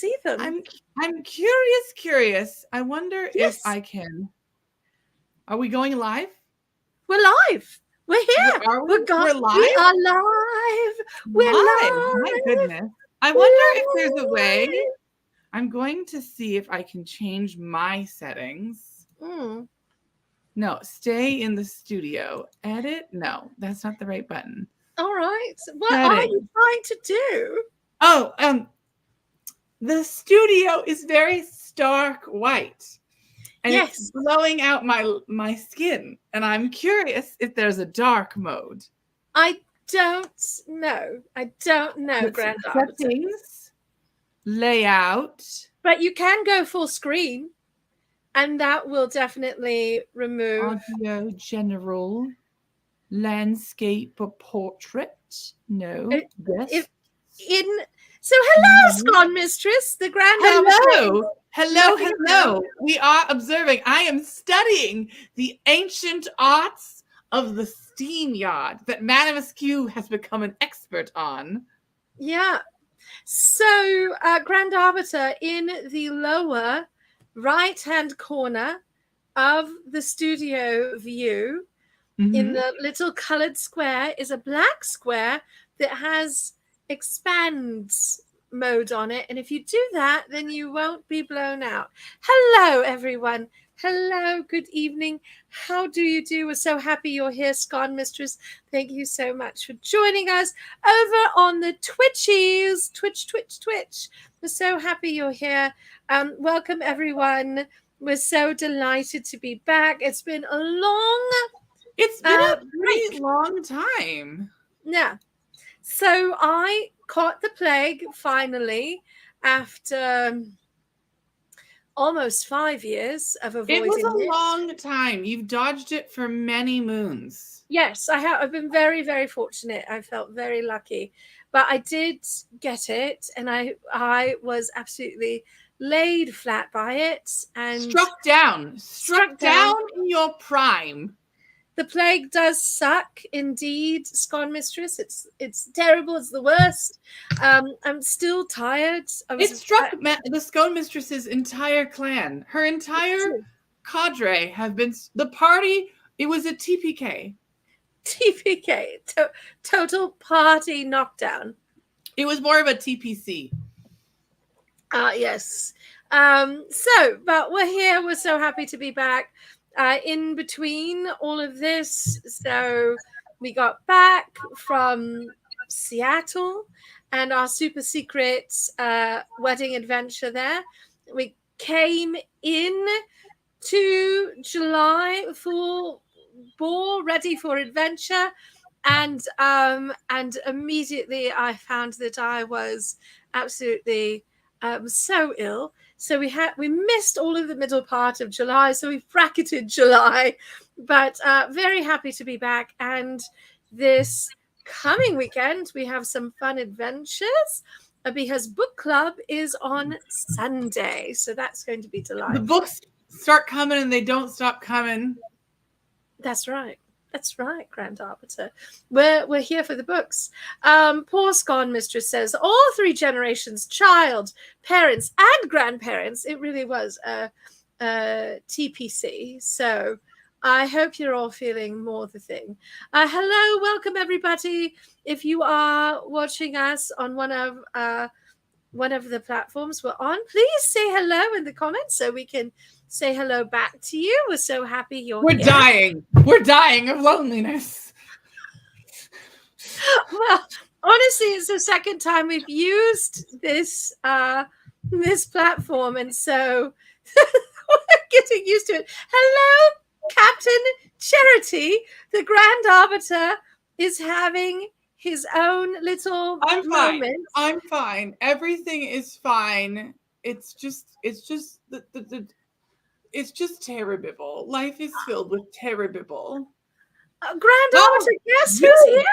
see them. I'm curious. I wonder if I can. Are we going live? We're live. We're here. Are we? We're live? We are live. We're live. My goodness. I wonder if there's a way. I'm going to see if I can change my settings. No, stay in the studio. Edit? No, that's not the right button. All right. What are you trying to do? Oh, the studio is very stark white. And it's blowing out my skin. And I'm curious if there's a dark mode. I don't know. Grand Arbiter. Settings, layout. But you can go full screen. And that will definitely remove. Audio general. Landscape or portrait. No. Yes. So hello, Scone Mistress. The Grand Arbiter. Hello. We are observing. I am studying the ancient arts of the steam yard that Madame Askew has become an expert on. Yeah. So, Grand Arbiter, in the lower right-hand corner of the studio view, in the little colored square, is a black square that has expands mode on it, and if you do that, then you won't be blown out. Hello, everyone. Hello, good evening. How do you do? We're so happy you're here, Scone Mistress. Thank you so much for joining us over on the Twitchies. Twitch. We're so happy you're here. Welcome, everyone. We're so delighted to be back. It's been a pretty long time. Yeah. So I caught the plague finally after almost 5 years of avoiding it. It was a long time. You've dodged it for many moons. Yes, I have. I've been very, very fortunate. I felt very lucky. But I did get it, and I was absolutely laid flat by it. And struck down in your prime. The plague does suck, indeed, Scone Mistress. It's terrible. It's the worst. I'm still tired. It struck the Scone Mistress's entire clan. Her entire cadre have been the party. It was a TPK. Total party knockdown. It was more of a TPC. Yes. But we're here. We're so happy to be back. In between all of this, so we got back from Seattle and our super secret wedding adventure there. We came in to July full ball, ready for adventure, and immediately I found that I was absolutely so ill. So we missed all of the middle part of July, so we bracketed July, but very happy to be back. And this coming weekend, we have some fun adventures because book club is on Sunday. So that's going to be delightful. The books start coming and they don't stop coming. That's right. That's right, Grand Arbiter. We're here for the books. Poor Scone Mistress says, all three generations, child, parents, and grandparents. It really was a TPC. So I hope you're all feeling more the thing. Hello, welcome, everybody. If you are watching us on one of the platforms we're on, please say hello in the comments so we can say hello back to you. We're so happy you're here. We're dying of loneliness. Well, honestly, it's the second time we've used this platform, and so we're getting used to it. Hello, Captain Charity. The Grand Arbiter is having his own little moment. I'm fine. Everything is fine. It's just it's just terrible. Life is filled with terrible. Grand Arbiter, guess who's here?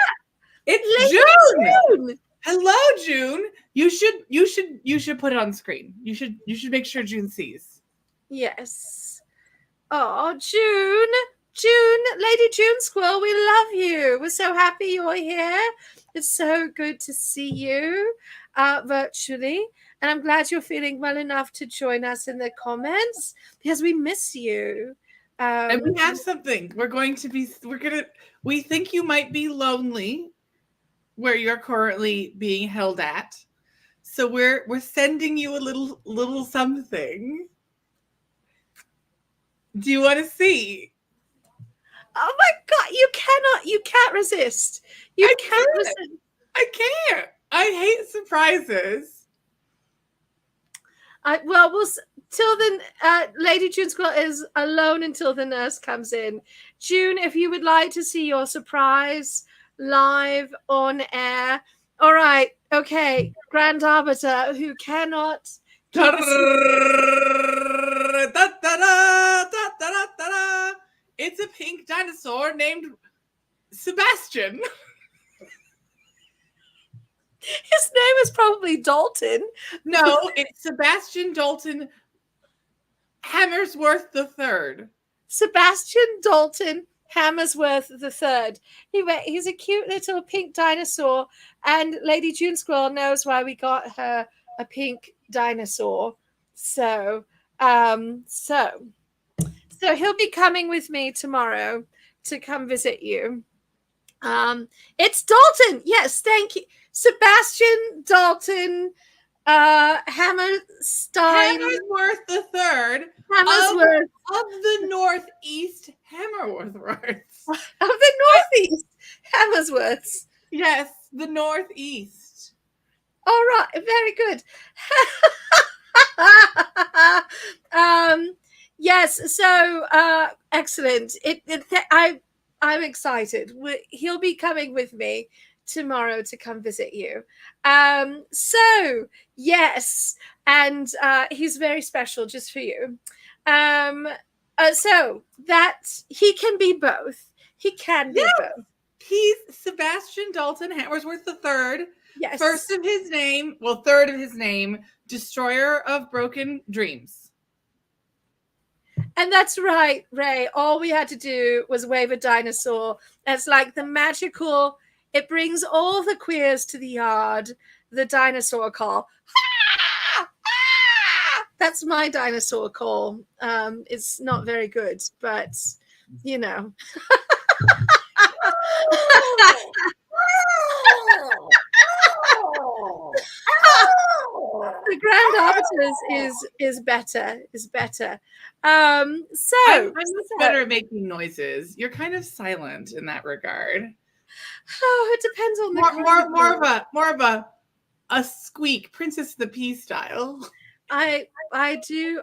It's June. Hello, June. You should put it on screen. You should make sure June sees. Yes. Oh, June, Lady June Squirrel, we love you. We're so happy you're here. It's so good to see you. virtually. And I'm glad you're feeling well enough to join us in the comments because we miss you. And we have something. We think you might be lonely where you're currently being held at. So we're sending you a little something. Do you want to see? Oh my God, you can't resist. You can't resist. I can't. I hate surprises. Till then, Lady June Squirrel is alone until the nurse comes in. June, if you would like to see your surprise live on air. All right, okay. Grand Arbiter, who cannot keep a It's a pink dinosaur named Sebastian. His name is probably Dalton. No, it's Sebastian Dalton Hammersworth III. Sebastian Dalton Hammersworth III. He's a cute little pink dinosaur, and Lady June Squirrel knows why we got her a pink dinosaur. So he'll be coming with me tomorrow to come visit you. It's Dalton. Yes, thank you. Sebastian Dalton Hammersworth III Hammersworth of the Northeast Hammersworths. Of the Northeast Hammersworths. Yes, the Northeast. All right, very good. Yes, so excellent. I'm excited. He'll be coming with me tomorrow to come visit you. So yes, and he's very special just for you. So that he can be both. He can be both. He's Sebastian Dalton Hammersworth III. Yes. Third of his name, Destroyer of Broken Dreams. And that's right, Ray. All we had to do was wave a dinosaur. That's like the magical, it brings all the queers to the yard, the dinosaur call. Ah! Ah! That's my dinosaur call. It's not very good, but you know. The Grand Arbiter is better. So I'm much better at making noises. You're kind of silent in that regard. Oh, it depends on the more of a squeak, Princess of the Pea style. I do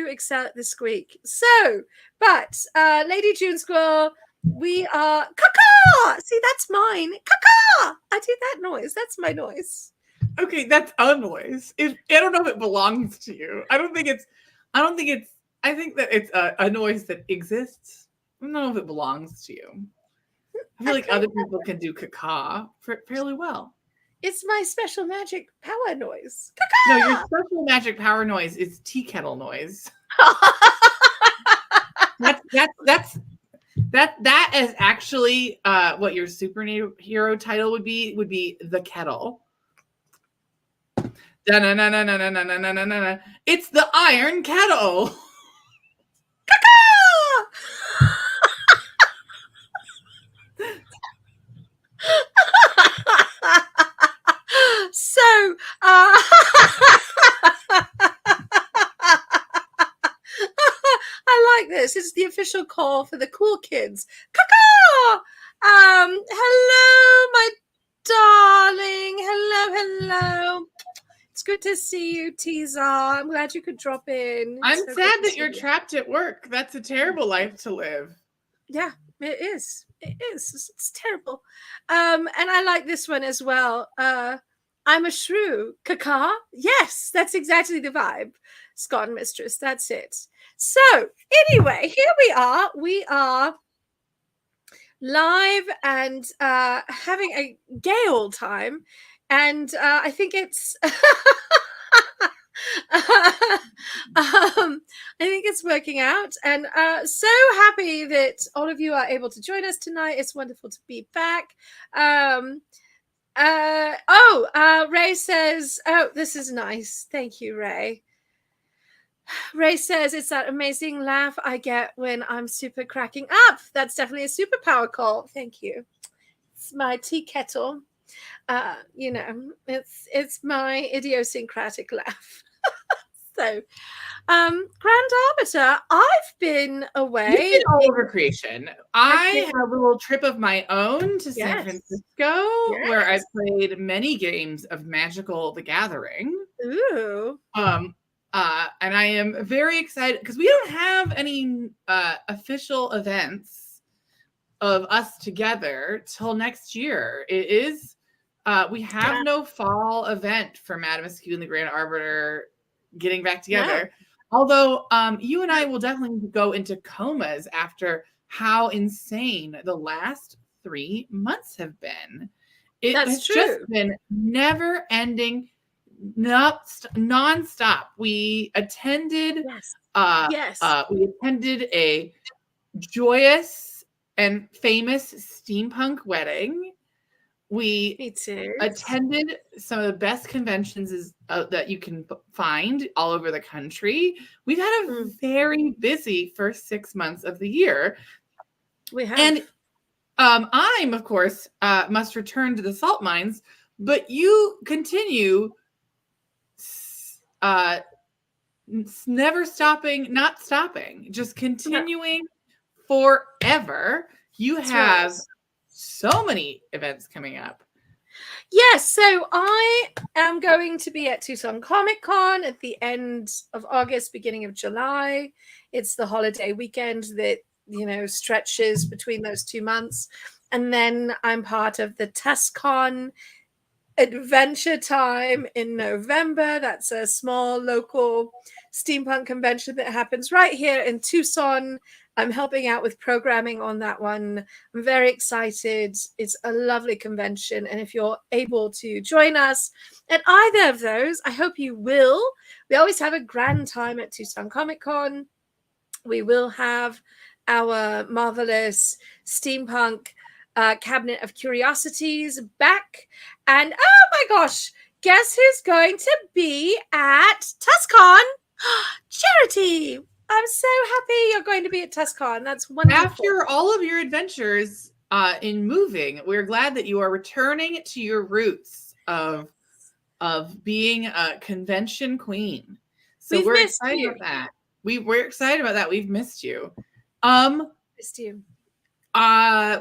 excel at the squeak. So, but Lady June Squirrel, we are caca. See, that's mine. Caca. I do that noise. That's my noise. Okay, that's a noise. I don't know if it belongs to you. I think that it's a noise that exists. I don't know if it belongs to you. I feel like other people can do caca fairly well. It's my special magic power noise. Caca! No, your special magic power noise is tea kettle noise. That is actually what your superhero title would be the kettle. It's the Iron Kettle. So, I like this. It's the official call for the cool kids. Caca! Hello, my darling. Hello. It's good to see you, Teaser. I'm glad you could drop in. I'm sad that you're trapped at work. That's a terrible life to live. Yeah, it is. It's terrible. And I like this one as well. I'm a shrew. Caca? Yes, that's exactly the vibe. Scotland Mistress. That's it. So anyway, here we are. We are live and having a gay old time. And I think it's I think it's working out, and so happy that all of you are able to join us tonight. It's wonderful to be back. Ray says, oh, this is nice. Thank you, Ray. Ray says, it's that amazing laugh I get when I'm super cracking up. That's definitely a superpower call. Thank you. It's my tea kettle. It's my idiosyncratic laugh. So, Grand Arbiter, I've been away. You've been all over creation. I had a little trip of my own to San Francisco, where I played many games of Magical the Gathering. Ooh. And I am very excited because we don't have any official events of us together till next year. It is we have no fall event for Madame Askew and the Grand Arbiter getting back together. No. Although you and I will definitely go into comas after how insane the last 3 months have been. It has just been never ending, nonstop. We attended we attended a joyous and famous steampunk wedding. We attended some of the best conventions that you can find all over the country. We've had a very busy first 6 months of the year. We have. And I'm, of course, must return to the salt mines, but you continue never stopping, not stopping, just continuing forever. You have so many events coming up. Yes, so I am going to be at Tucson Comic Con at the end of August, beginning of July. It's the holiday weekend that, stretches between those 2 months. And then I'm part of the TUSCon Adventure Time in November. That's a small local steampunk convention that happens right here in Tucson. I'm helping out with programming on that one. I'm very excited. It's a lovely convention. And if you're able to join us at either of those, I hope you will. We always have a grand time at Tucson Comic Con. We will have our marvelous steampunk Cabinet of Curiosities back. And oh my gosh, guess who's going to be at TUSCon? Charity! I'm so happy you're going to be at TUSCon. That's wonderful. After all of your adventures in moving, we're glad that you are returning to your roots of being a convention queen. So we're excited about that. We're excited about that. We've missed you. Missed you.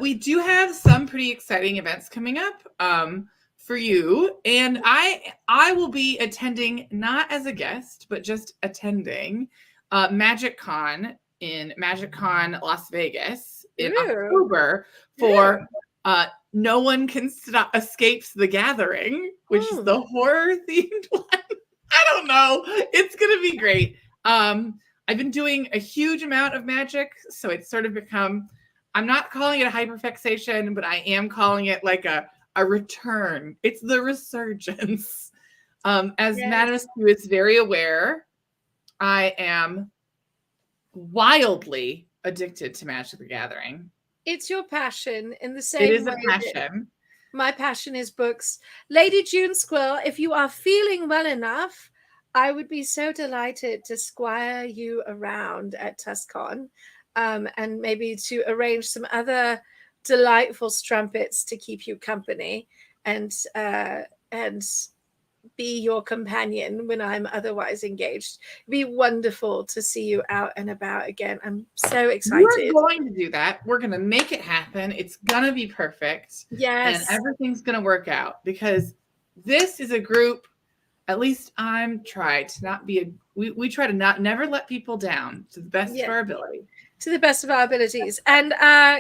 We do have some pretty exciting events coming up for you, and I will be attending, not as a guest, but just attending MagicCon in MagicCon Las Vegas in October for No One Can Escapes the Gathering, which is the horror themed one. I don't know. It's gonna be great. I've been doing a huge amount of magic, so it's sort of become, I'm not calling it a hyperfixation, but I am calling it like a return. It's the resurgence. As Madame Askew is very aware, I am wildly addicted to Magic the Gathering. It's your passion in the same way. It is a passion. My passion is books. Lady June Squill, if you are feeling well enough, I would be so delighted to squire you around at TUSCon, and maybe to arrange some other delightful strumpets to keep you company and be your companion when I'm otherwise engaged. It'd be wonderful to see you out and about again. I'm so excited. We're going to do that. We're going to make it happen. It's going to be perfect. Yes. And everything's going to work out, because this is a group, at least I'm tried to not be we try to never let people down to the best of our ability. To the best of our abilities. And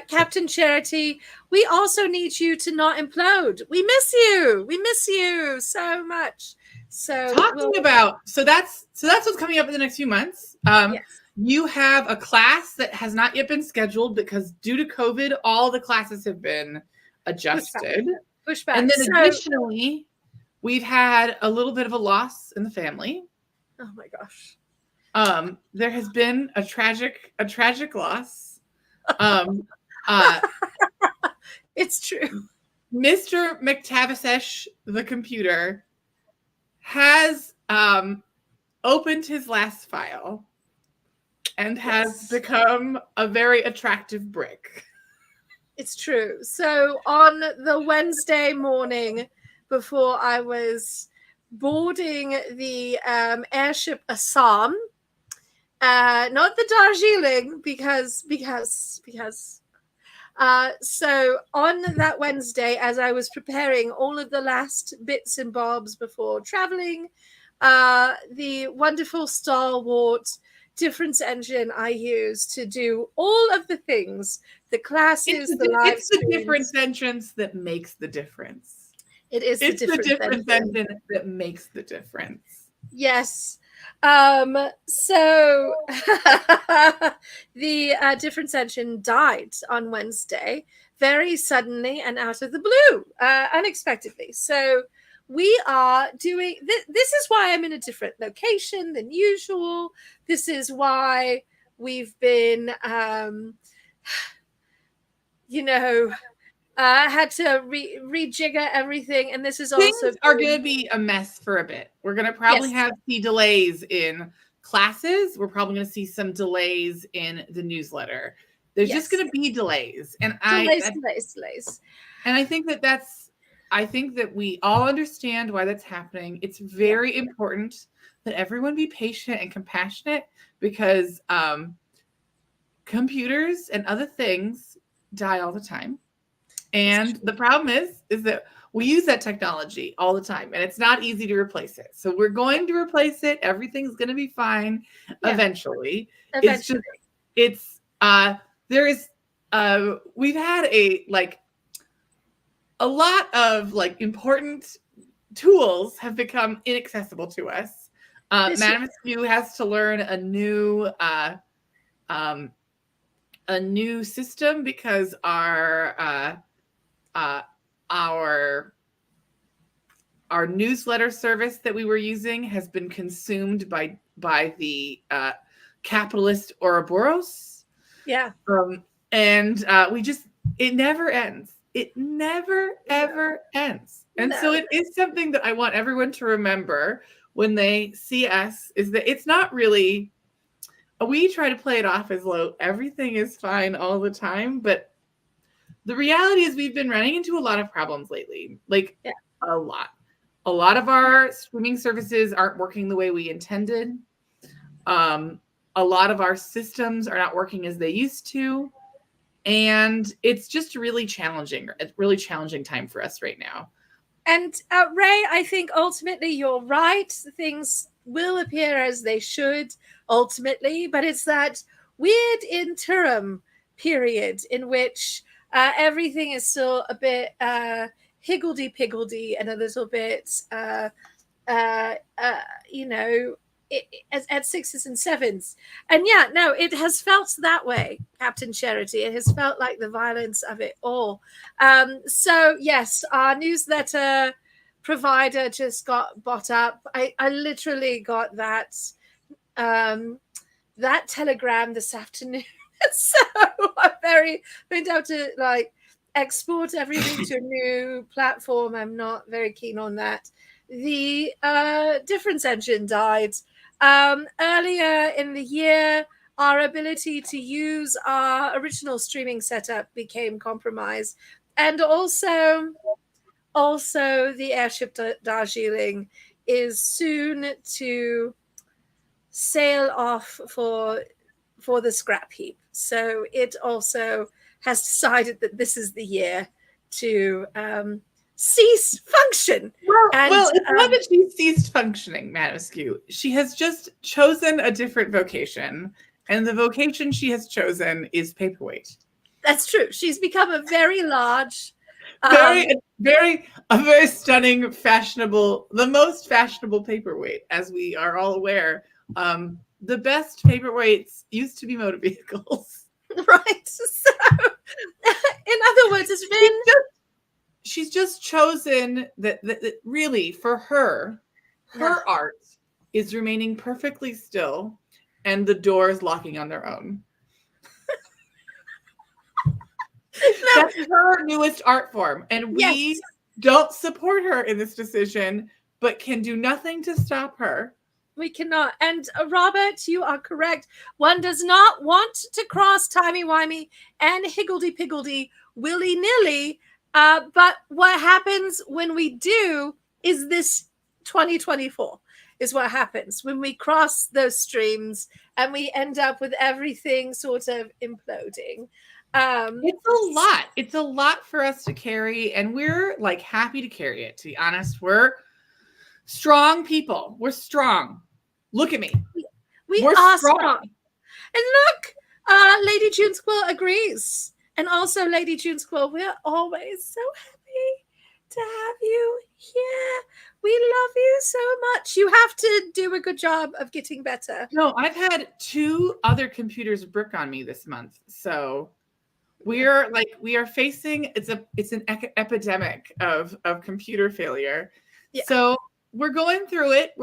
Captain Charity, we also need you to not implode. We miss you. We miss you so much. So that's what's coming up in the next few months. You have a class that has not yet been scheduled because due to COVID, all the classes have been adjusted. Push back. And then additionally, we've had a little bit of a loss in the family. Oh my gosh. There has been a tragic It's true. Mr. McTavish, the computer, has opened his last file and has become a very attractive brick. It's true. So on the Wednesday morning before I was boarding the airship Assam, not the Darjeeling, because so on that Wednesday, as I was preparing all of the last bits and bobs before traveling, the wonderful stalwart difference engine I use to do all of the things, the classes, the live It's the difference entrance that makes the difference. It is the difference engine that makes the difference. Yes. So the difference engine died on Wednesday, very suddenly and out of the blue, unexpectedly. So we are doing this is why I'm in a different location than usual. This is why we've been had to rejigger everything, and this is also things are going to be a mess for a bit. We're going to probably see delays in classes. We're probably going to see some delays in the newsletter. There's just going to be delays, and delays. And I think that we all understand why that's happening. It's very important that everyone be patient and compassionate, because computers and other things die all the time. And the problem is that we use that technology all the time, and it's not easy to replace it. So we're going to replace it. Everything's going to be fine eventually. It's just, we've had a lot of important tools have become inaccessible to us. Madam Askew has to learn a new system because our newsletter service that we were using has been consumed by the capitalist Ouroboros. Yeah. And it never ends. It never, ever ends. And so it is something that I want everyone to remember when they see us, is that it's not really, we try to play it off as though everything is fine all the time, but the reality is we've been running into a lot of problems lately, a lot. A lot of our streaming services aren't working the way we intended. A lot of our systems are not working as they used to. And it's just a really challenging time for us right now. And Ray, I think ultimately you're right. Things will appear as they should ultimately, but it's that weird interim period in which everything is still a bit higgledy-piggledy and a little bit, at sixes and sevens. And it has felt that way, Captain Charity. It has felt like the violence of it all. So yes, our newsletter provider just got bought up. I literally got that telegram this afternoon. So I'm going to have to export everything to a new platform. I'm not very keen on that. The difference engine died. Earlier in the year, our ability to use our original streaming setup became compromised. And also the airship Darjeeling is soon to sail off for the scrap heap. So it also has decided that this is the year to cease function. Well, it's not that she ceased functioning, Madam Askew. She has just chosen a different vocation, and the vocation she has chosen is paperweight. That's true. She's become a very large, a very stunning, fashionable, the most fashionable paperweight, as we are all aware. The best paperweights used to be motor vehicles. Right. So, in other words, it's been... She's just chosen that really for her art is remaining perfectly still and the doors locking on their own. That's her newest art form. And we don't support her in this decision, but can do nothing to stop her. We cannot. And Robert, you are correct. One does not want to cross timey-wimey and higgledy-piggledy willy-nilly. But what happens when we do is this 2024 is what happens when we cross those streams and we end up with everything sort of imploding. It's a lot. It's a lot for us to carry, and we're like happy to carry it, to be honest. We're strong people. We're strong. Look at me. We're strong. And look, Lady June Squill agrees. And also, Lady June Squill, we're always so happy to have you here. We love you so much. You have to do a good job of getting better. No, I've had 2 other computers brick on me this month. So we are facing, it's an epidemic of computer failure. Yeah. So we're going through it.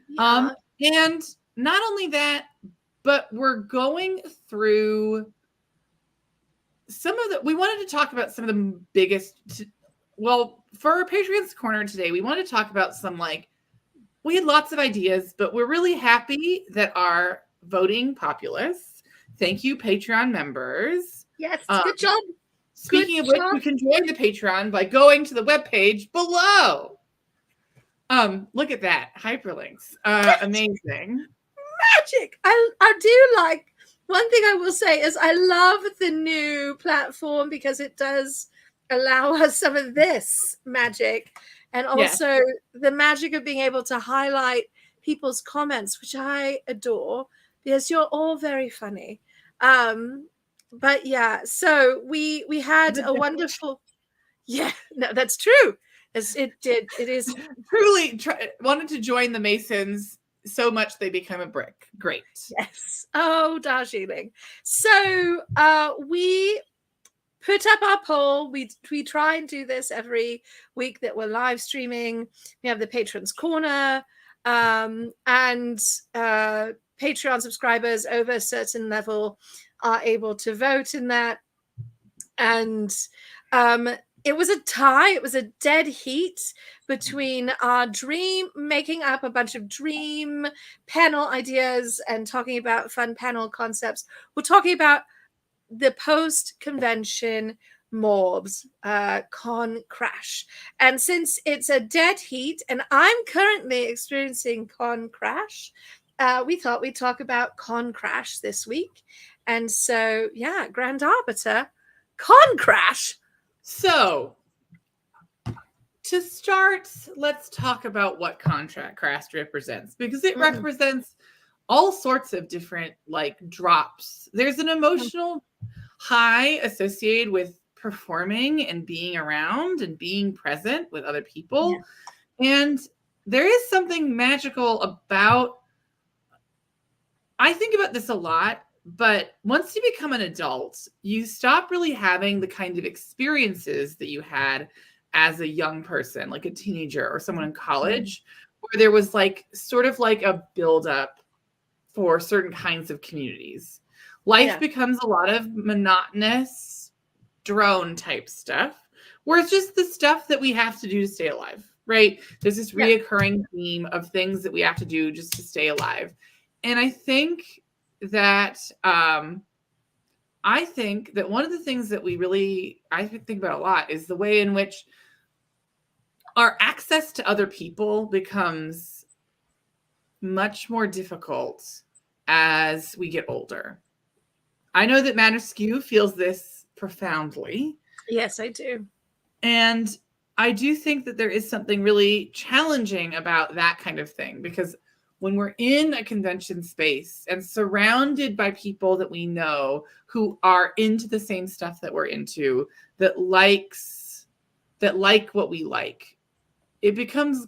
Yeah. And not only that, but we're going through we wanted to talk about some of the biggest, for our Patreon's Corner today, we wanted to talk about we had lots of ideas, but we're really happy that our voting populace, thank you, Patreon members. Yes, good job. Speaking of which, you can join the Patreon by going to the webpage below. Look at that. Hyperlinks. Amazing. Magic. I do like, one thing I will say is I love the new platform because it does allow us some of this magic, and also the magic of being able to highlight people's comments, which I adore because you're all very funny. But yeah, so we had a wonderful, no, that's true. It is truly wanted to join the Masons so much they become a brick. Great. Yes. Oh, Darjeeling. So we put up our poll. We try and do this every week that we're live streaming. We have the Patrons Corner, and Patreon subscribers over a certain level are able to vote in that. And it was a tie. It was a dead heat between our making up a bunch of dream panel ideas and talking about fun panel concepts. We're talking about the post-convention morbs, con crash. And since it's a dead heat and I'm currently experiencing con crash, we thought we'd talk about con crash this week. And so, yeah, Grand Arbiter, con crash. So, to start, let's talk about what contract crash represents, because it represents all sorts of different drops. There's an emotional high associated with performing and being around and being present with other people. Yeah. And there is something magical about, I think about this a lot, but once you become an adult, you stop really having the kind of experiences that you had as a young person, like a teenager or someone in college, where there was sort of a buildup for certain kinds of communities. Life becomes a lot of monotonous drone type stuff, where it's just the stuff that we have to do to stay alive, right? There's this reoccurring theme of things that we have to do just to stay alive. And I think that one of the things that I think about a lot is the way in which our access to other people becomes much more difficult as we get older. I know that Askew feels this profoundly. Yes, I do. And I do think that there is something really challenging about that kind of thing, because when we're in a convention space and surrounded by people that we know who are into the same stuff that we're into, that like what we like, it becomes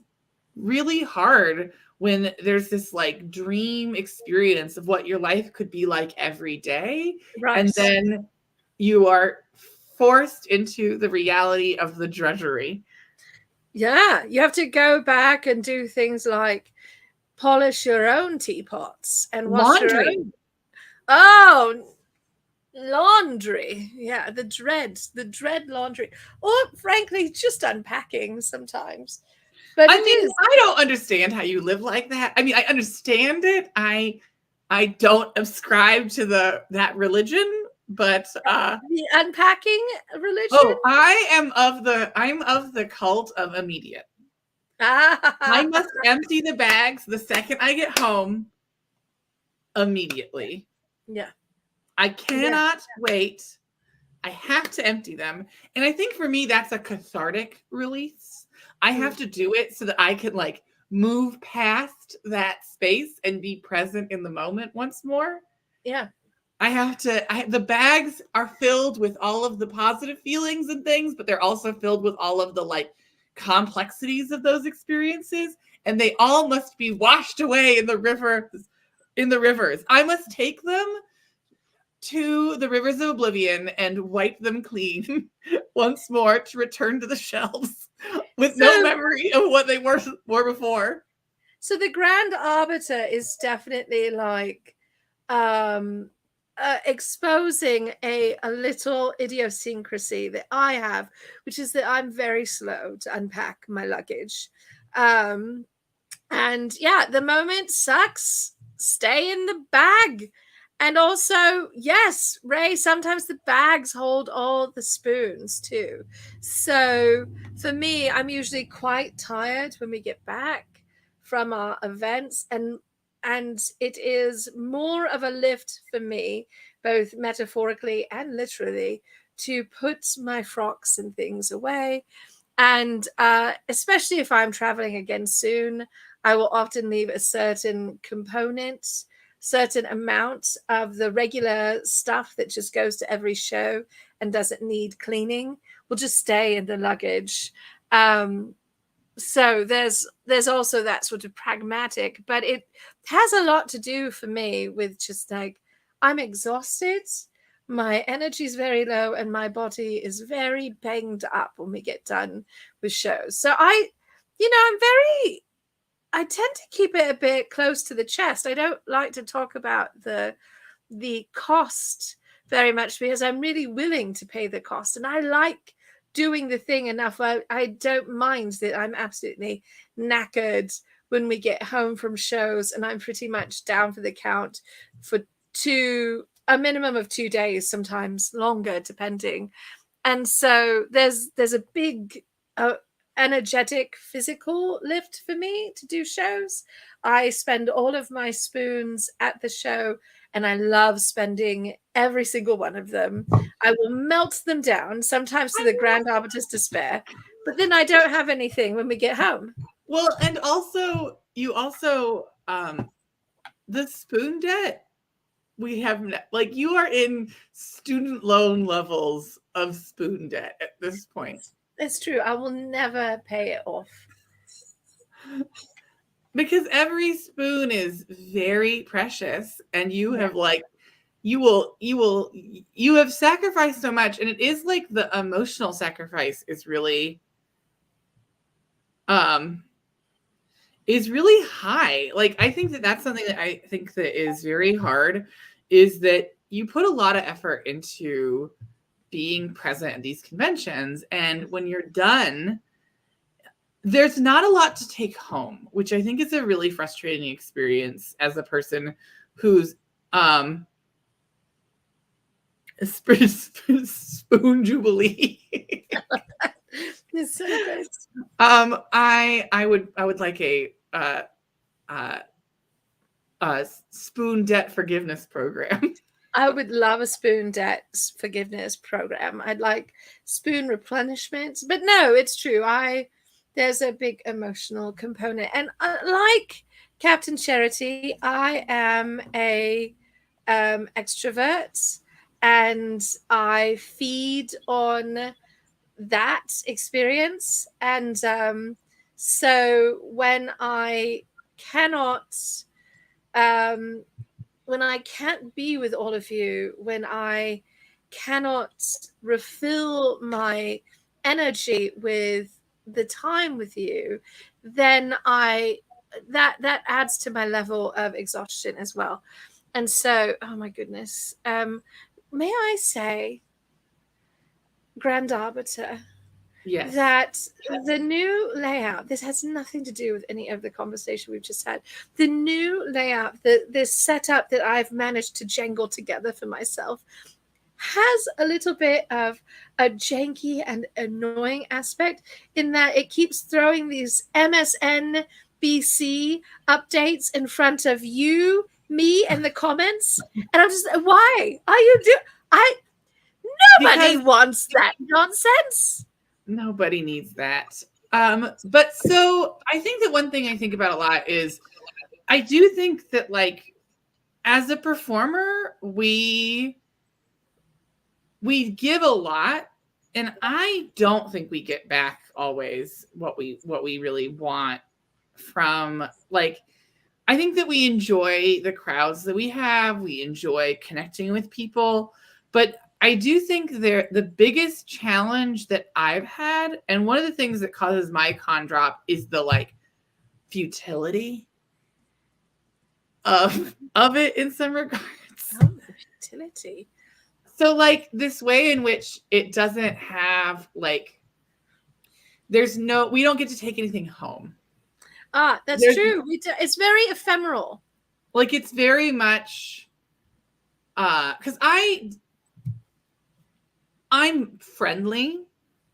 really hard when there's this dream experience of what your life could be like every day. Right. And then you are forced into the reality of the drudgery. Yeah, you have to go back and do things like polish your own teapots and wash your own. Oh, Laundry. Yeah, the dread laundry. Or frankly, just unpacking sometimes. But I mean, I don't understand how you live like that. I mean, I understand it. I don't subscribe to that religion, but the unpacking religion. Oh, I'm of the cult of immediate. I must empty the bags the second I get home immediately. Yeah. I cannot wait. I have to empty them. And I think for me, that's a cathartic release. I have to do it so that I can like move past that space and be present in the moment once more. Yeah. The bags are filled with all of the positive feelings and things, but they're also filled with all of the like complexities of those experiences. And they all must be washed away in the rivers. I must take them to the rivers of oblivion and wipe them clean once more to return to the shelves with no memory of what they were before. So the Grand Arbiter is definitely like exposing a little idiosyncrasy that I have, which is that I'm very slow to unpack my luggage. And yeah, the moment sucks, stay in the bag. And also, yes, Ray, sometimes the bags hold all the spoons too. So for me, I'm usually quite tired when we get back from our events, and it is more of a lift for me, both metaphorically and literally, to put my frocks and things away. And especially if I'm traveling again soon, I will often leave a certain amount of the regular stuff that just goes to every show and doesn't need cleaning will just stay in the luggage. So there's also that sort of pragmatic, but it has a lot to do for me with just like, I'm exhausted, my energy is very low, and my body is very banged up when we get done with shows. So I tend to keep it a bit close to the chest. I don't like to talk about the cost very much because I'm really willing to pay the cost, and I like doing the thing enough. I don't mind that I'm absolutely knackered when we get home from shows, and I'm pretty much down for the count for a minimum of 2 days, sometimes longer, depending. And so there's a big energetic physical lift for me to do shows. I spend all of my spoons at the show, and I love spending every single one of them. I will melt them down, sometimes to the Grand Arbiter's despair, but then I don't have anything when we get home. Well, and also the spoon debt we have, like, you are in student loan levels of spoon debt at this point. It's true. I will never pay it off. Because every spoon is very precious, and you have like you have sacrificed so much, and it is like the emotional sacrifice is really high. Like, I think that's something that I think that is very hard, is that you put a lot of effort into being present at these conventions, and when you're done, there's not a lot to take home, which I think is a really frustrating experience as a person who's spoon jubilee. It's so good. I would like a spoon debt forgiveness program. I would love a spoon debt forgiveness program. I'd like spoon replenishment, but no, it's true. There's a big emotional component, and like Captain Charity, I am a extrovert, and I feed on that experience. And so when I can't be with all of you, when I cannot refill my energy with the time with you, then that adds to my level of exhaustion as well. And so, oh my goodness, may I say, Grand Arbiter, Yes. that the new layout, this has nothing to do with any of the conversation we've just had. The new layout, this setup that I've managed to jangle together for myself, has a little bit of a janky and annoying aspect in that it keeps throwing these MSNBC updates in front of you, me, and the comments. And I'm just, why are you nobody wants that nonsense. Nobody needs that. But so I think that one thing I think about a lot is I do think that, like, as a performer, we give a lot, and I don't think we get back always what we really want from, like, I think that we enjoy the crowds that we have, we enjoy connecting with people, but I do think the biggest challenge that I've had, and one of the things that causes my con drop, is the, like, futility of it in some regards. Oh, the futility. So, like, this way in which it doesn't have, like, we don't get to take anything home. That's true. It's very ephemeral. Like, it's very much, because I'm friendly.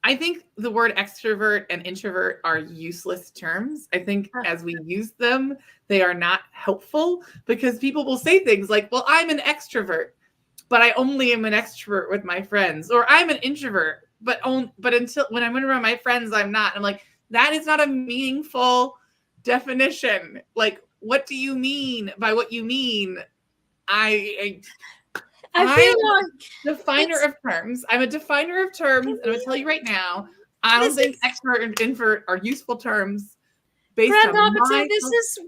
I think the word extrovert and introvert are useless terms. I think as we use them, they are not helpful, because people will say things like, well, I'm an extrovert, but I only am an extrovert with my friends, or I'm an introvert, but until when I'm around my friends, I'm not. I'm like, that is not a meaningful definition. Like, what do you mean by what you mean? I feel like definer of terms. I'm a definer of terms, and I'm gonna tell you right now, I don't think extrovert and introvert are useful terms. Grand Arbiter, this is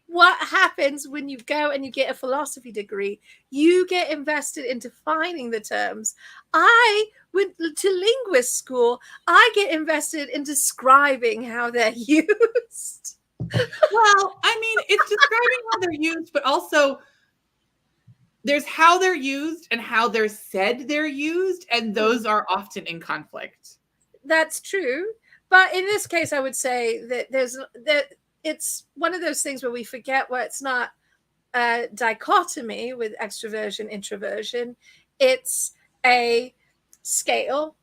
what happens when you go and you get a philosophy degree. You get invested in defining the terms. I went to linguist school. I get invested in describing how they're used. Well, I mean, it's describing how they're used, but also there's how they're used and how they're said they're used, and those are often in conflict. That's true. But in this case, I would say that it's one of those things where we forget where it's not a dichotomy with extroversion, introversion. It's a scale.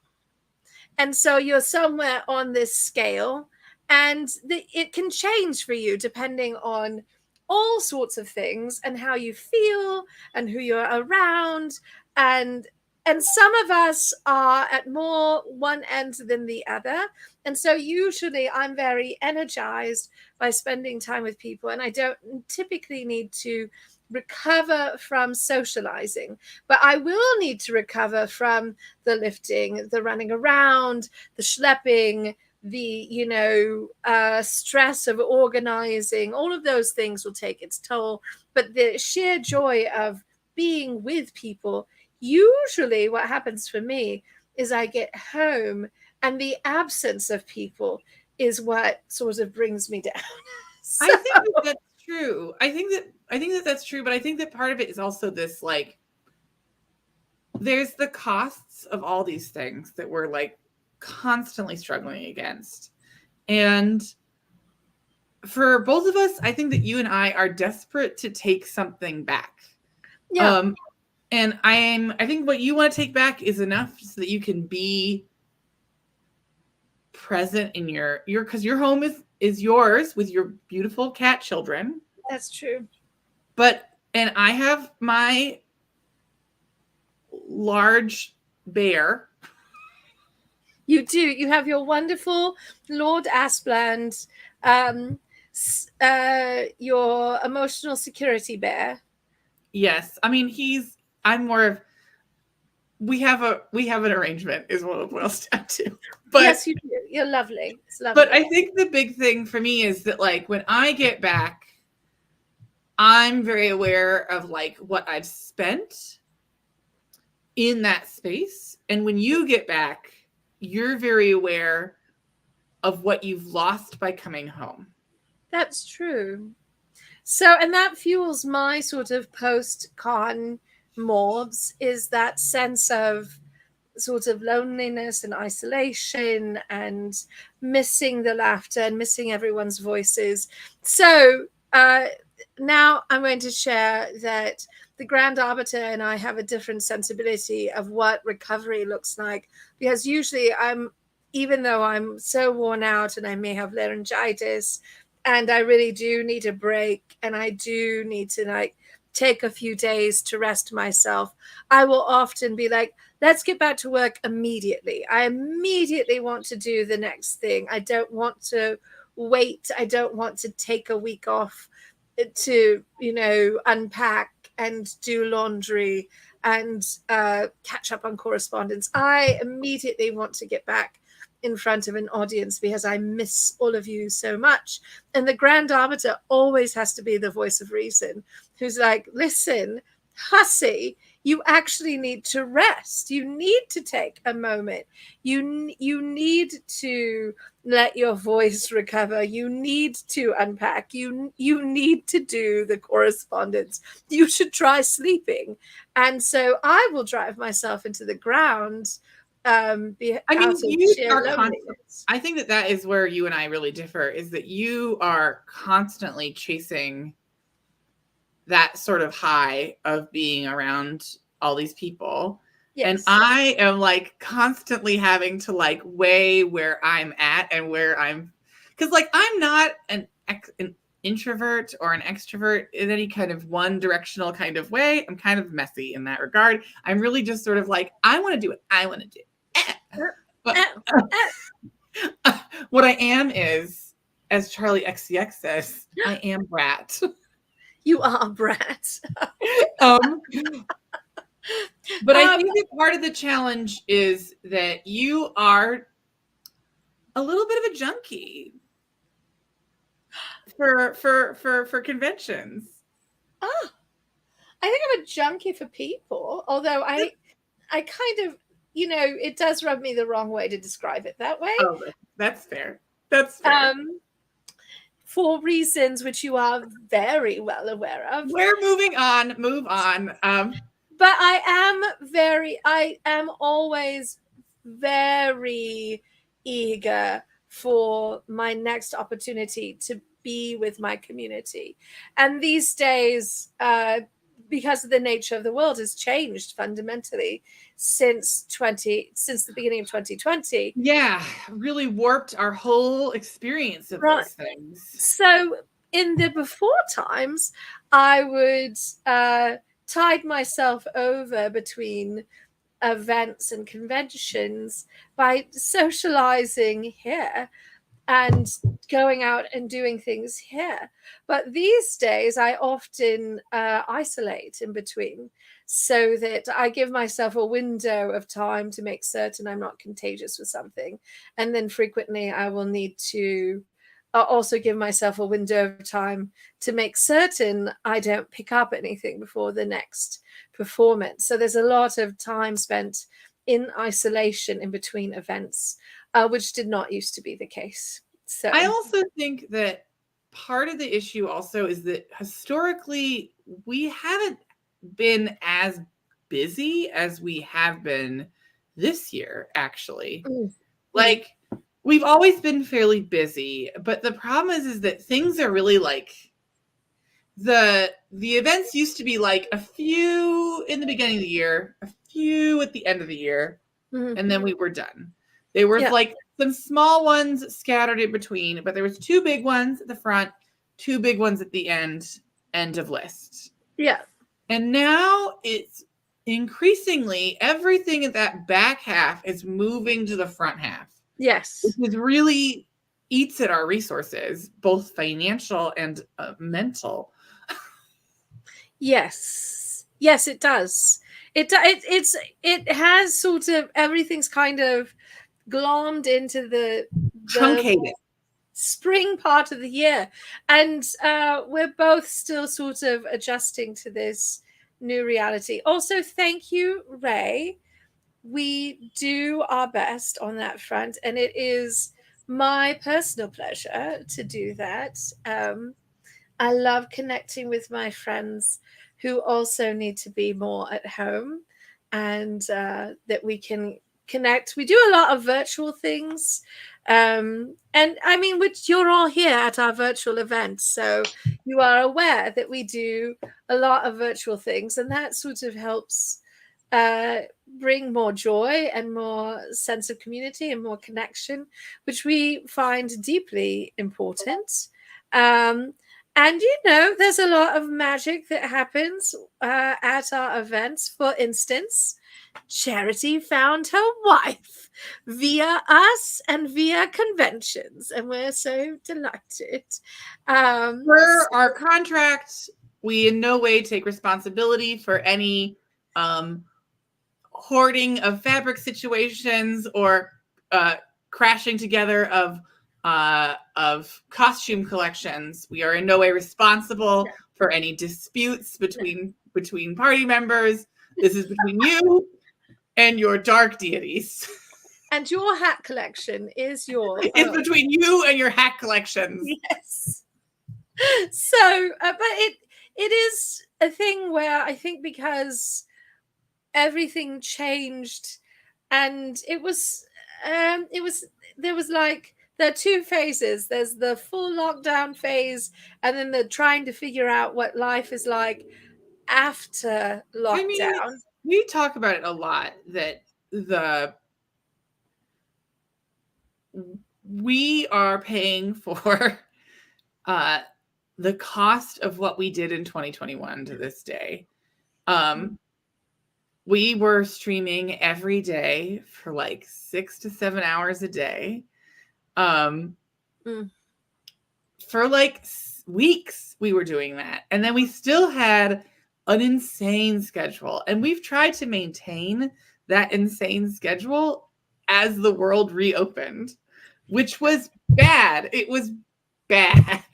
And so you're somewhere on this scale, and it can change for you depending on all sorts of things and how you feel and who you're around. And some of us are at more one end than the other. And so usually I'm very energized by spending time with people, and I don't typically need to recover from socializing, but I will need to recover from the lifting, the running around, the schlepping, the stress of organizing. All of those things will take its toll, but the sheer joy of being with people, usually what happens for me is I get home and the absence of people is what sort of brings me down. So. I think that's true. I think that that's true, but I think that part of it is also this, like, there's the costs of all these things that we're, like, constantly struggling against. And for both of us, I think that you and I are desperate to take something back. Yeah. And I think what you want to take back is enough so that you can be present in because your home is yours with your beautiful cat children. That's true. And I have my large bear. You do. You have your wonderful Lord Aspland, your emotional security bear. Yes. I mean, I'm more of, we have an arrangement is what it boils down to. But yes, you do. You're lovely. It's lovely. But I think the big thing for me is that, like, when I get back, I'm very aware of, like, what I've spent in that space. And when you get back, you're very aware of what you've lost by coming home. That's true. So, and that fuels my sort of post-con morphs is that sense of sort of loneliness and isolation and missing the laughter and missing everyone's voices. So now I'm going to share that the Grand Arbiter and I have a different sensibility of what recovery looks like, because usually even though I'm so worn out and I may have laryngitis and I really do need a break and I do need to like take a few days to rest myself, I will often be like, let's get back to work immediately. I immediately want to do the next thing. I don't want to wait. I don't want to take a week off to, unpack and do laundry and catch up on correspondence. I immediately want to get back in front of an audience because I miss all of you so much. And the Grand Arbiter always has to be the voice of reason, who's like, listen, hussy, you actually need to rest. You need to take a moment. You need to let your voice recover. You need to unpack. You need to do the correspondence. You should try sleeping. And so I will drive myself into the ground. I think that is where you and I really differ, is that you are constantly chasing that sort of high of being around all these people. Yes. And I am like constantly having to like weigh where I'm at and where because like I'm not an introvert or an extrovert in any kind of one directional kind of way. I'm kind of messy in that regard. I'm really just sort of like, I want to do what I want to do. But what I am is, as Charlie XCX says, I am brat. You are a brat. But I think that part of the challenge is that you are a little bit of a junkie for conventions. Oh, I think I'm a junkie for people, although I kind of, it does rub me the wrong way to describe it that way. Oh, that's fair. That's fair. For reasons which you are very well aware of. We're moving on. Move on. But I am always very eager for my next opportunity to be with my community. And these days, because of the nature of the world has changed fundamentally since the beginning of 2020. Yeah, really warped our whole experience of those things. So in the before times, I would tide myself over between events and conventions by socializing here and going out and doing things here. But these days I often isolate in between so that I give myself a window of time to make certain I'm not contagious with something. And then frequently I will need to also give myself a window of time to make certain I don't pick up anything before the next performance. So there's a lot of time spent in isolation in between events, which did not used to be the case. So I also think that part of the issue also is that historically we haven't been as busy as we have been this year, actually. Like, we've always been fairly busy, but the problem is that things are really like the events used to be like a few in the beginning of the year, a few at the end of the year, and then we were done. There were like some small ones scattered in between, but there was 2 big ones at the front, 2 big ones at the end of list. Yeah. And now it's increasingly everything in that back half is moving to the front half. Yes. Which really eats at our resources, both financial and mental. Yes, it does. It has sort of everything's kind of glommed into the truncated spring part of the year, and we're both still sort of adjusting to this new reality. Also, thank you, Ray. We do our best on that front, and it is my personal pleasure to do that. I love connecting with my friends who also need to be more at home, and that we can connect. We do a lot of virtual things. And I mean, which you're all here at our virtual event, so you are aware that we do a lot of virtual things, and that sort of helps bring more joy and more sense of community and more connection, which we find deeply important. And there's a lot of magic that happens at our events. For instance, Charity found her wife via us and via conventions, and we're so delighted. For our contract, we in no way take responsibility for any hoarding of fabric situations or crashing together of costume collections. We are in no way responsible for any disputes between party members. This is between you and your dark deities. And your hat collection is yours. It's between you and your hat collections. Yes. So, but it is a thing where I think because everything changed, and there was like, there are two phases. There's the full lockdown phase, and then the trying to figure out what life is like after lockdown. I mean, we talk about it a lot, that we are paying for the cost of what we did in 2021 to this day. We were streaming every day for like 6 to 7 hours a day. For like weeks we were doing that. And then we still had an insane schedule. And we've tried to maintain that insane schedule as the world reopened, which was bad. It was bad.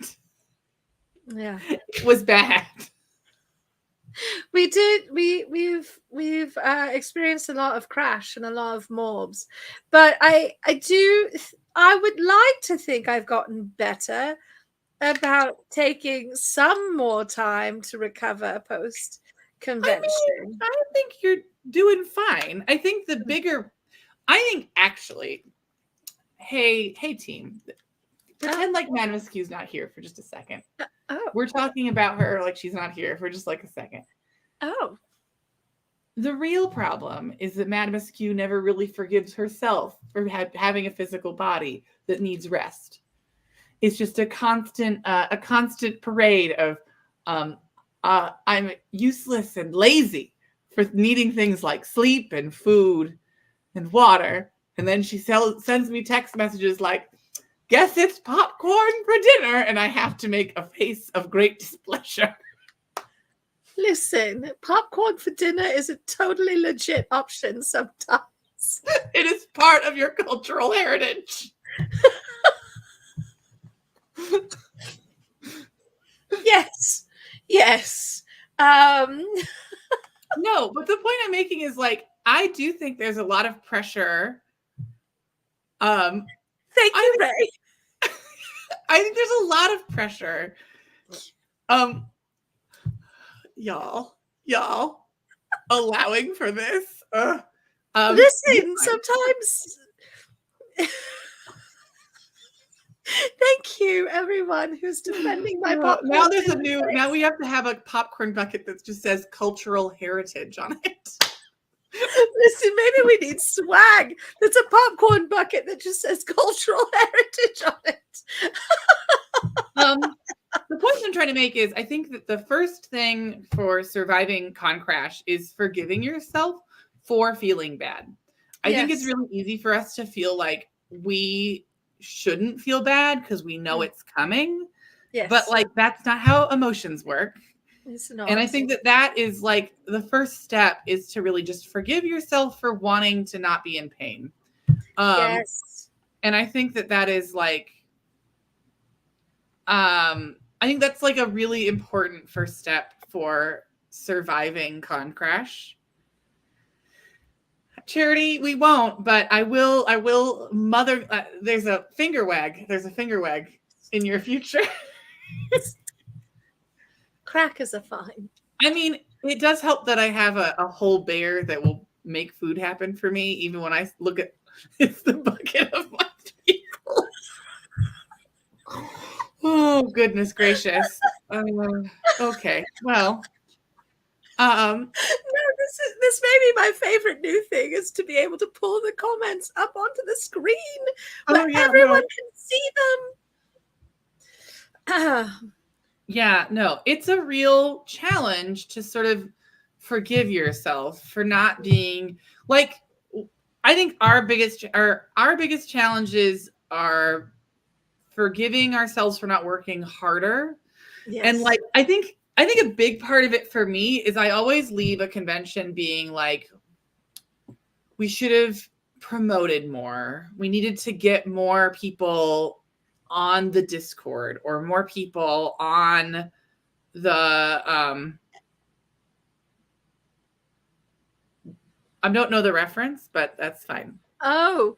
Yeah. It was bad. We've experienced a lot of crash and a lot of mobs, but I would like to think I've gotten better about taking some more time to recover post convention. I think you're doing fine. I think actually, hey team, pretend like Madame Askew's not here for just a second. We're talking about her like she's not here for just like a second. The real problem is that Madame Askew never really forgives herself for having a physical body that needs rest. It's just a constant parade of I'm useless and lazy for needing things like sleep and food and water. And then she sends me text messages like, "Guess it's popcorn for dinner," and I have to make a face of great displeasure. Listen, popcorn for dinner is a totally legit option sometimes. It is part of your cultural heritage. Yes. No, but the point I'm making is like, I do think there's a lot of pressure. Thank you, Ray. I think there's a lot of pressure. Y'all allowing for this. Listen, sometimes. Thank you, everyone who's defending my popcorn. Now we have to have a popcorn bucket that just says cultural heritage on it. Listen, maybe we need swag. There's a popcorn bucket that just says cultural heritage on it. The point I'm trying to make is, I think that the first thing for surviving con crash is forgiving yourself for feeling bad. I think it's really easy for us to feel like we shouldn't feel bad because we know it's coming. Yes. But like, that's not how emotions work. It's not. And I think that is like the first step, is to really just forgive yourself for wanting to not be in pain. Yes. And I think that is like, I think that's like a really important first step for surviving con crash. Charity, we won't, but I will mother. There's a finger wag in your future. Crackers are fine. I mean, it does help that I have a whole bear that will make food happen for me, even when I look at it's the bucket of my people. Oh, goodness gracious. Okay, well, No, this may be my favorite new thing, is to be able to pull the comments up onto the screen where yeah, everyone no. can see them. Yeah, no, it's a real challenge to sort of forgive yourself for not being like. I think our biggest challenges are forgiving ourselves for not working harder. Yes. And like I think a big part of it for me is I always leave a convention being like, we should have promoted more. We needed to get more people on the Discord or more people on the I don't know the reference, but that's fine. Oh,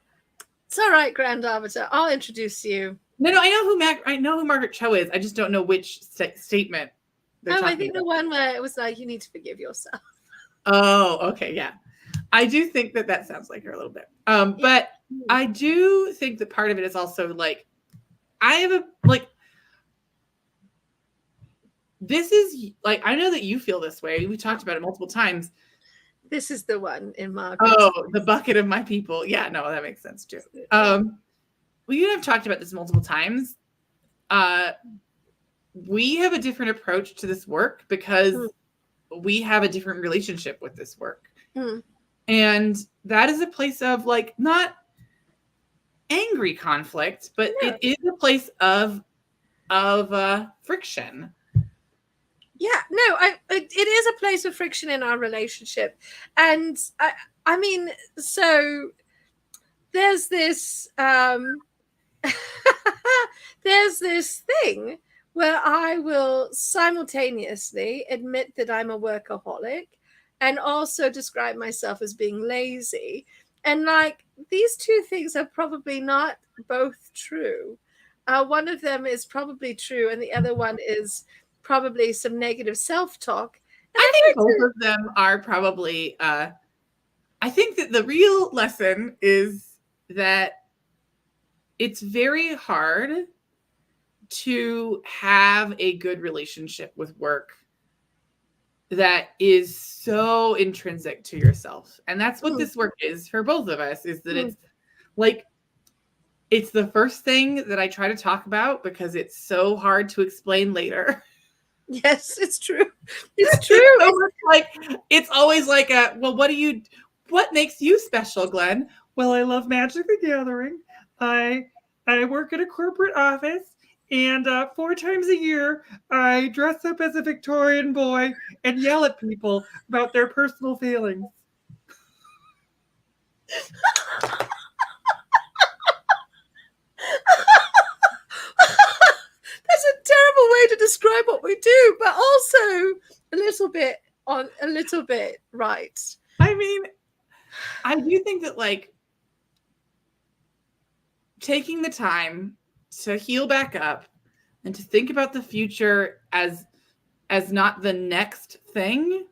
it's all right, Grand Arbiter. I'll introduce you. No, I know who Margaret Cho is. I just don't know which statement they're talking I think about. the one where it was like, you need to forgive yourself. Oh, okay, yeah. I do think that sounds like her a little bit. But I do think that part of it is also like, I have a like. This is like, I know that you feel this way. We talked about it multiple times. This is the one in Margaret. Oh, the bucket of my people. Yeah, no, that makes sense too. We have talked about this multiple times. We have a different approach to this work because we have a different relationship with this work. And that is a place of like, not angry conflict, but it is a place of friction. Yeah, no, it is a place of friction in our relationship. And I mean, so there's this there's this thing where I will simultaneously admit that I'm a workaholic and also describe myself as being lazy. And like, these two things are probably not both true. One of them is probably true, and the other one is probably some negative self-talk. I think both of them are probably I think that the real lesson is that it's very hard to have a good relationship with work that is so intrinsic to yourself. And that's what this work is for both of us, is that it's like, it's the first thing that I try to talk about because it's so hard to explain later. Yes, it's true. It's true. It's always like well, what makes you special, Glenn? Well, I love Magic the Gathering. I work at a corporate office, and 4 times a year I dress up as a Victorian boy and yell at people about their personal feelings. That's a terrible way to describe what we do, but also a little bit right. I mean, I do think that like taking the time to heal back up and to think about the future as not the next thing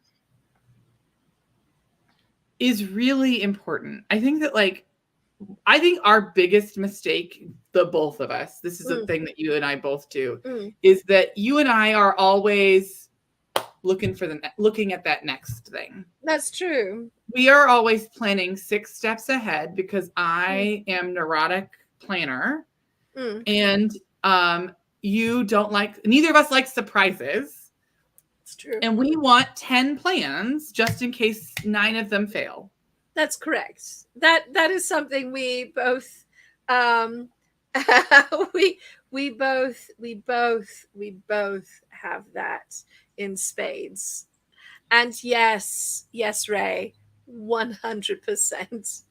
is really important. I think our biggest mistake, the both of us, this is a thing that you and I both do, is that you and I are always looking at that next thing. That's true. We are always planning 6 steps ahead because I am neurotic planner, and you don't neither of us like surprises. It's true. And we want 10 plans just in case 9 of them fail. That's correct. That is something we both we both have that in spades. And yes, Ray, 100%.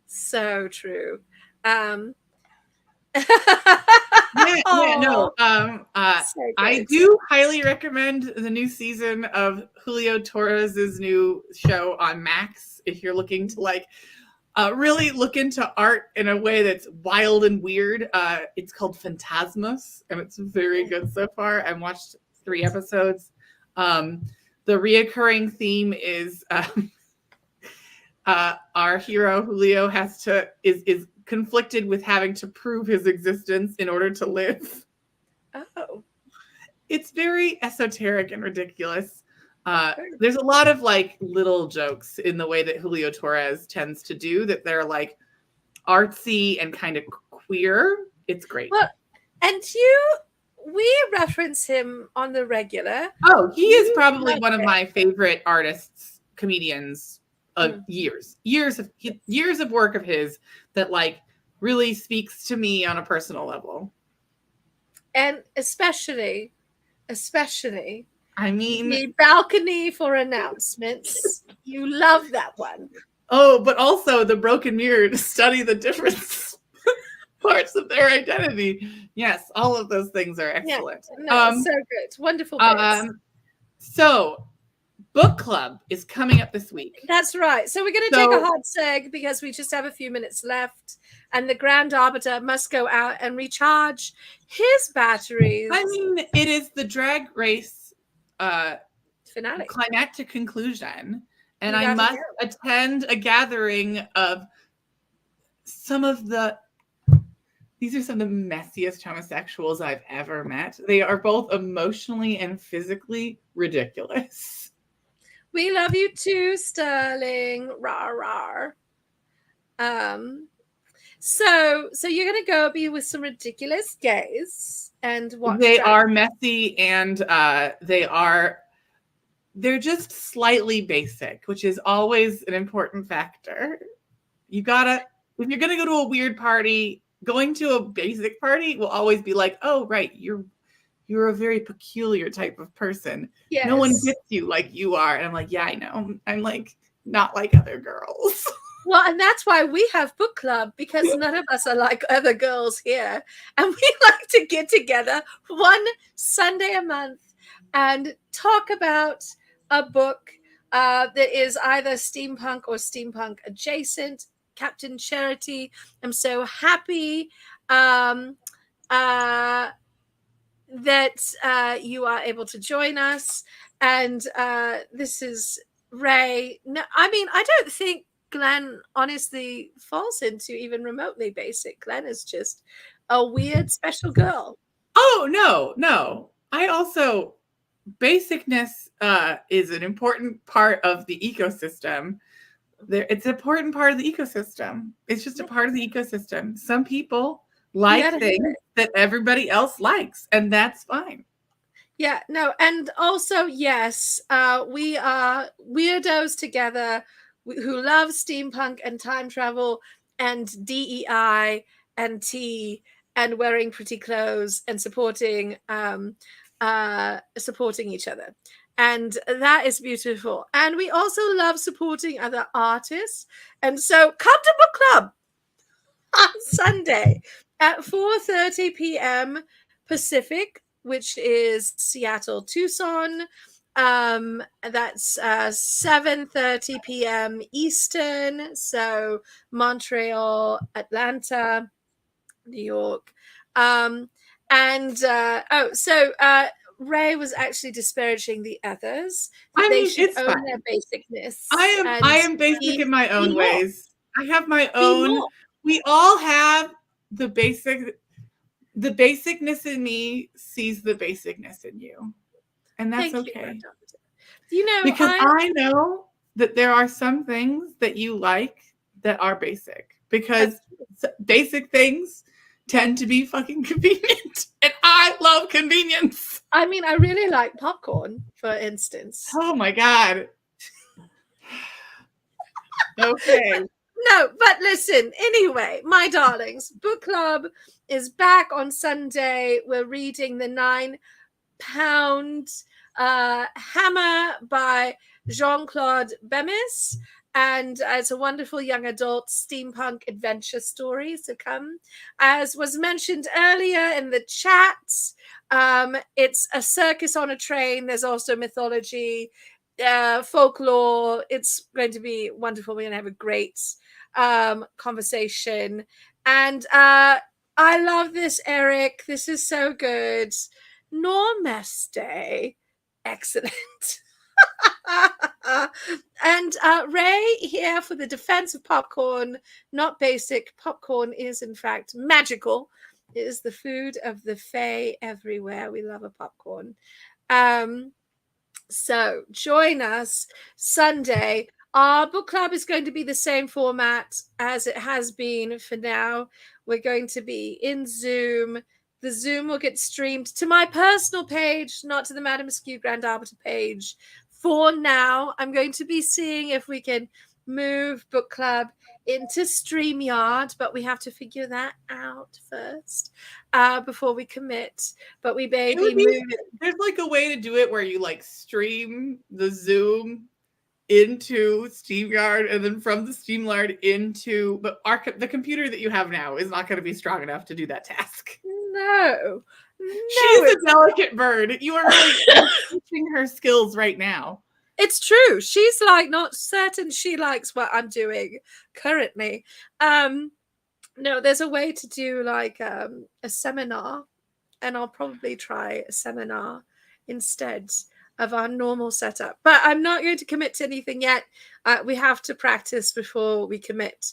So true. I do highly recommend the new season of Julio Torres's new show on Max if you're looking to really look into art in a way that's wild and weird. It's called Phantasmus, and it's very good so far. I've watched 3 episodes. the reoccurring theme is our hero Julio is conflicted with having to prove his existence in order to live. Oh, it's very esoteric and ridiculous. There's a lot of like little jokes in the way that Julio Torres tends to do that they're like artsy and kind of queer. It's great. Well, and we reference him on the regular. Oh, he is probably one of my favorite artists, comedians of years of work of his that like really speaks to me on a personal level. And especially, I mean, the balcony for announcements. You love that one. Oh, but also the broken mirror to study the different parts of their identity. Yes, all of those things are excellent. Yeah, no, so good. Wonderful bits. So, book club is coming up this week. That's right. So we're going to take a hard seg because we just have a few minutes left. And the Grand Arbiter must go out and recharge his batteries. I mean, it is the drag race finale. Climactic conclusion. And I must attend a gathering of these are some of the messiest homosexuals I've ever met. They are both emotionally and physically ridiculous. We love you too, Sterling. Rar. So you're gonna go be with some ridiculous gays and watch. They are messy and they're just slightly basic, which is always an important factor. If you're gonna go to a weird party, going to a basic party will always be like, oh right, you're a very peculiar type of person. Yes. No one gets you like you are. And I'm like, yeah, I know. I'm like not like other girls. Well, and that's why we have book club, because none of us are like other girls here. And we like to get together one Sunday a month and talk about a book that is either steampunk or steampunk adjacent. Captain Charity, I'm so happy that you are able to join us. And this is Ray. No, I mean, I don't think Glenn honestly falls into even remotely basic. Glenn is just a weird special girl. Oh, no. I also, basicness is an important part of the ecosystem. It's an important part of the ecosystem. It's just a part of the ecosystem. Some people like things that everybody else likes, and that's fine. Yeah, no, and also, yes, we are weirdos together who love steampunk and time travel and DEI and tea and wearing pretty clothes and supporting each other. And that is beautiful. And we also love supporting other artists. And so come to book club on Sunday at 4:30 p.m. Pacific, which is Seattle, Tucson. That's 7:30 p.m. Eastern. So Montreal, Atlanta, New York. Ray was actually disparaging the others. They should own their basicness. I am basic in my own ways. I have my own. We all have the basic. The basicness in me sees the basicness in you, and that's okay. You know, because I know that there are some things that you like that are basic, because basic things tend to be fucking convenient, and I love convenience. I mean, I really like popcorn, for instance. Oh my god. Okay. No, but listen, anyway, my darlings, book club is back on Sunday. We're reading the 9-pound Hammer by Jean-Claude Bemis. And it's a wonderful young adult steampunk adventure story to come. As was mentioned earlier in the chat, it's a circus on a train. There's also mythology, folklore. It's going to be wonderful. We're going to have a great conversation. And I love this, Eric. This is so good. Normeste. Excellent. And Ray here for the defense of popcorn, not basic. Popcorn is, in fact, magical. It is the food of the fae everywhere. We love a popcorn. So join us Sunday. Our book club is going to be the same format as it has been for now. We're going to be in Zoom. The Zoom will get streamed to my personal page, not to the Madame Askew Grand Arbiter page. For now, I'm going to be seeing if we can move book club into StreamYard, but we have to figure that out first before we commit. But we may be moving. There's like a way to do it where you like stream the Zoom into StreamYard and then from the StreamYard into, but the computer that you have now is not going to be strong enough to do that task. No. She's a delicate bird. You are really teaching her skills right now. It's true. She's like not certain she likes what I'm doing currently. No, there's a way to do like a seminar, and I'll probably try a seminar instead of our normal setup. But I'm not going to commit to anything yet. We have to practice before we commit.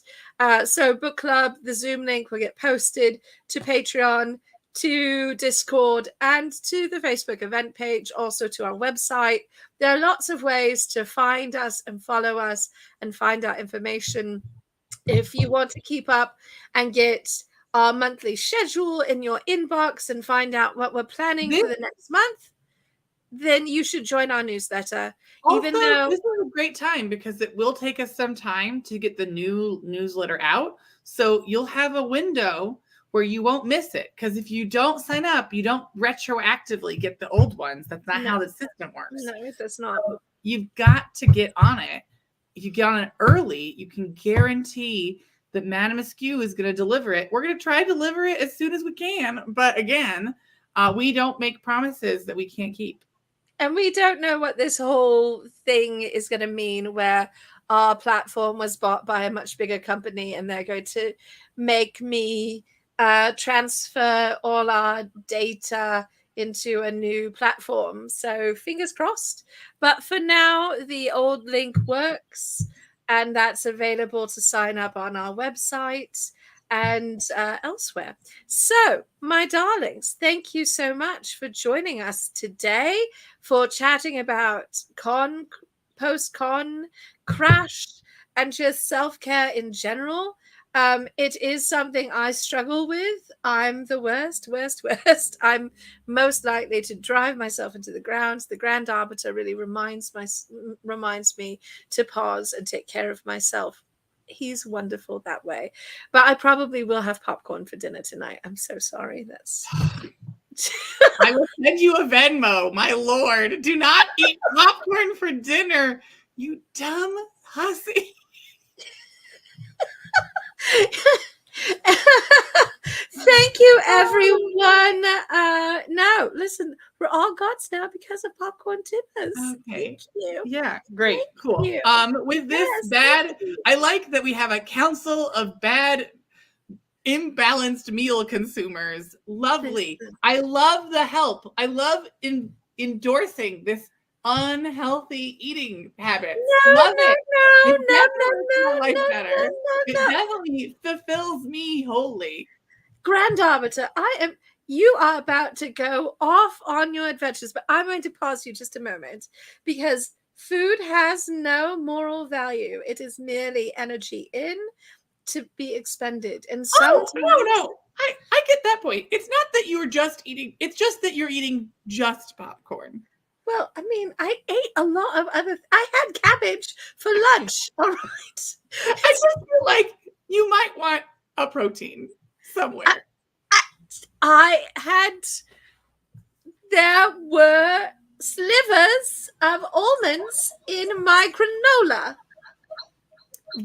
So book club, the Zoom link will get posted to Patreon, to Discord, and to the Facebook event page, also to our website. There are lots of ways to find us and follow us and find out information. If you want to keep up and get our monthly schedule in your inbox and find out what we're planning for the next month, then you should join our newsletter. Also, even though this is a great time because it will take us some time to get the new newsletter out. So you'll have a window where you won't miss it. Because if you don't sign up, you don't retroactively get the old ones. That's not how the system works. No, it does not. So you've got to get on it. If you get on it early, you can guarantee that Madame Askew is going to deliver it. We're going to try to deliver it as soon as we can. But again, we don't make promises that we can't keep. And we don't know what this whole thing is going to mean, where our platform was bought by a much bigger company and they're going to make me transfer all our data into a new platform. So fingers crossed. But for now, the old link works, and that's available to sign up on our website and elsewhere. So, my darlings, thank you so much for joining us today for chatting about con, post-con, crash, and just self-care in general. It is something I struggle with. I'm the worst. I'm most likely to drive myself into the ground. The Grand Arbiter really reminds me to pause and take care of myself. He's wonderful that way. But I probably will have popcorn for dinner tonight. I'm so sorry. That's I will send you a Venmo, my lord. Do not eat popcorn for dinner, you dumb hussy. Thank you, everyone. No, listen, we're all gods now because of popcorn dinners. Okay. Thank you. Yeah, great. Thank Cool. you. With this I like that we have a council of bad, imbalanced meal consumers. Lovely. I love the help. I love endorsing this unhealthy eating habits. Love it. It definitely fulfills me wholly. Grand Arbiter, you are about to go off on your adventures, but I'm going to pause you just a moment because food has no moral value. It is merely energy in to be expended. And sometimes no. I get that point. It's not that you're just eating, it's just that you're eating just popcorn. Well, I mean, I ate a lot of other. I had cabbage for lunch. All right. I just feel like you might want a protein somewhere. There were slivers of almonds in my granola.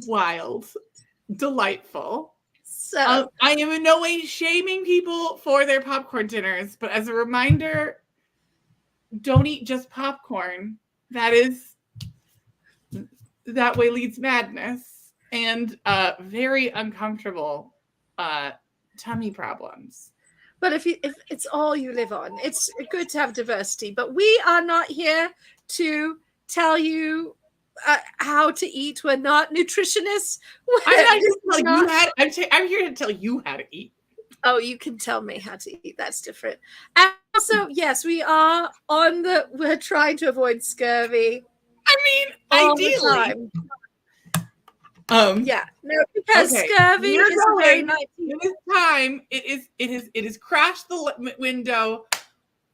Wild. Delightful. So I am in no way shaming people for their popcorn dinners, but as a reminder, don't eat just popcorn. That way leads madness and very uncomfortable tummy problems. But if it's all you live on, it's good to have diversity. But we are not here to tell you how to eat. We're not nutritionists. I'm here to tell you how to eat. Oh, you can tell me how to eat. That's different. And also, yes, we're trying to avoid scurvy. I mean, ideally. Yeah, no, because scurvy is very nice. It is time. It is crashed the window.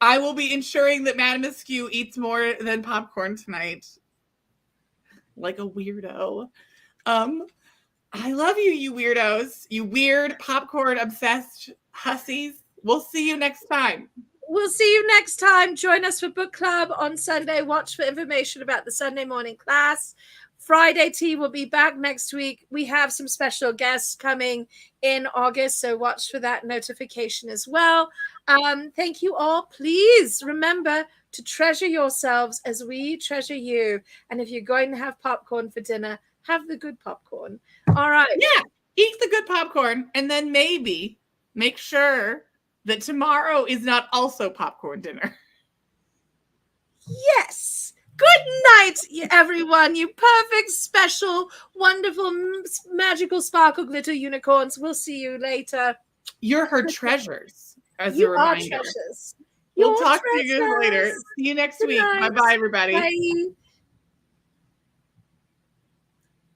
I will be ensuring that Madame Askew eats more than popcorn tonight. Like a weirdo. I love you, you weirdos. You weird popcorn obsessed hussies. We'll see you next time. We'll see you next time. Join us for book club on Sunday. Watch for information about the Sunday morning class. Friday tea will be back next week. We have some special guests coming in August, so watch for that notification as well. Thank you all. Please remember to treasure yourselves as we treasure you. And if you're going to have popcorn for dinner, have the good popcorn. All right. Yeah, eat the good popcorn, and then maybe make sure that tomorrow is not also popcorn dinner. Yes. Good night, everyone. You perfect, special, wonderful, magical, sparkle, glitter unicorns. We'll see you later. You're her treasures, as a reminder. Are treasures. We'll talk to you guys later. See you next week. Bye-bye, everybody. Bye.